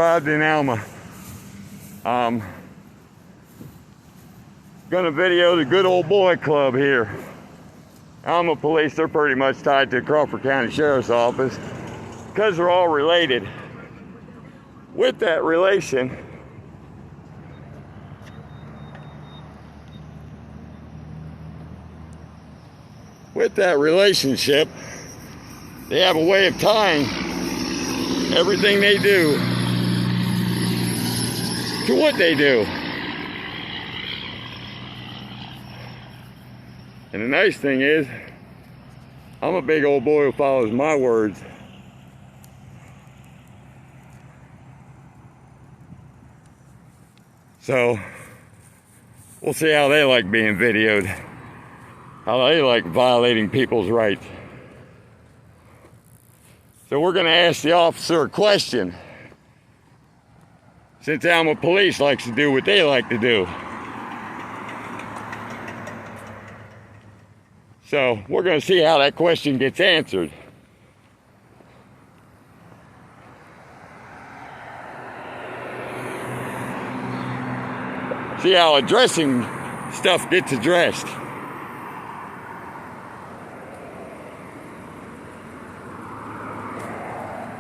Arrived in Alma. Gonna video the good old boy club here. Alma Police, they're pretty much tied to the Crawford County Sheriff's Office because they're all related. With that relationship, they have a way of tying everything they do to what they do. And the nice thing is, I'm a big old boy who follows my words. So, we'll see how they like being videoed, how they like violating people's rights. So we're gonna ask the officer a question, since Alma Police likes to do what they like to do. So we're going to see how that question gets answered. See how addressing stuff gets addressed.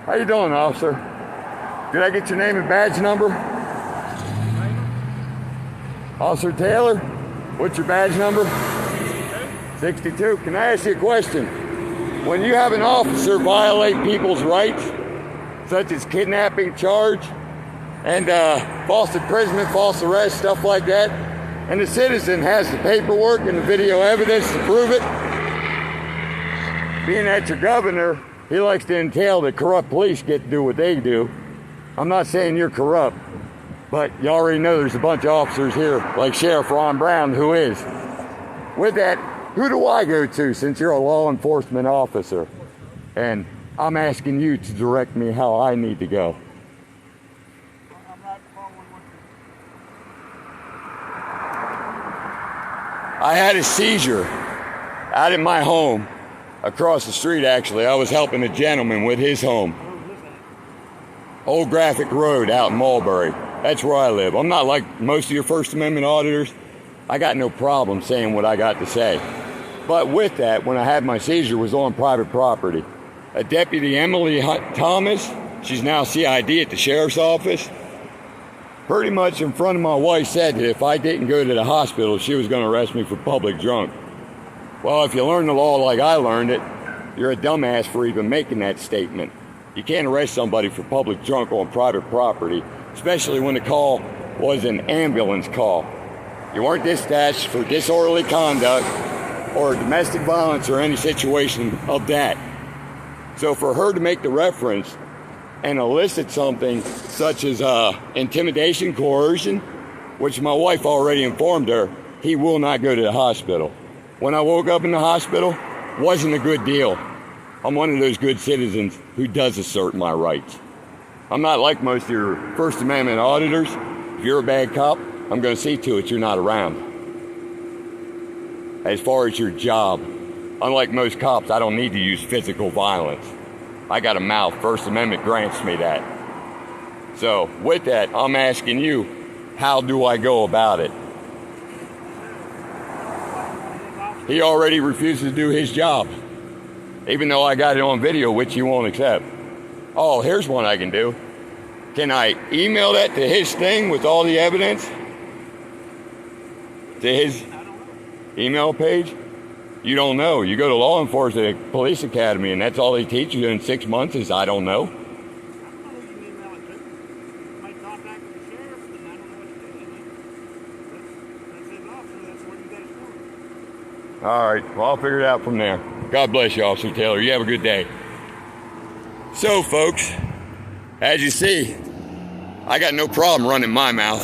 How you doing, officer? Did I get your name and badge number? Officer Taylor, what's your badge number? 62. Can I ask you a question? When you have an officer violate people's rights, such as kidnapping charge and false imprisonment, false arrest, stuff like that, and the citizen has the paperwork and the video evidence to prove it, being that your governor, he likes to entail that corrupt police get to do what they do. I'm not saying you're corrupt, but you already know there's a bunch of officers here, like Sheriff Ron Brown, who is. With that, who do I go to since you're a law enforcement officer? And I'm asking you to direct me how I need to go. I had a seizure out in my home, across the street actually. I was helping a gentleman with his home. Old Graphic Road out in Mulberry. That's where I live. I'm not like most of your First Amendment auditors. I got no problem saying what I got to say. But with that, when I had my seizure, was on private property. A Deputy Emily Thomas, she's now CID at the Sheriff's Office, pretty much in front of my wife said that if I didn't go to the hospital, she was going to arrest me for public drunk. Well, if you learn the law like I learned it, you're a dumbass for even making that statement. You can't arrest somebody for public drunk on private property, especially when the call was an ambulance call. You weren't dispatched for disorderly conduct or domestic violence or any situation of that. So for her to make the reference and elicit something such as intimidation, coercion, which my wife already informed her, he will not go to the hospital. When I woke up in the hospital, wasn't a good deal. I'm one of those good citizens who does assert my rights. I'm not like most of your First Amendment auditors. If you're a bad cop, I'm going to see to it you're not around. As far as your job, unlike most cops, I don't need to use physical violence. I got a mouth. First Amendment grants me that. So with that, I'm asking you, how do I go about it? He already refuses to do his job, even though I got it on video, which he won't accept. Oh, here's one I can do. Can I email that to his thing with all the evidence? To his email page? You don't know. You go to law enforcement at Police Academy and that's all they teach you in 6 months is I don't know. All right, well, I'll figure it out from there. God bless you, Officer Taylor. You have a good day. So, folks, as you see, I got no problem running my mouth.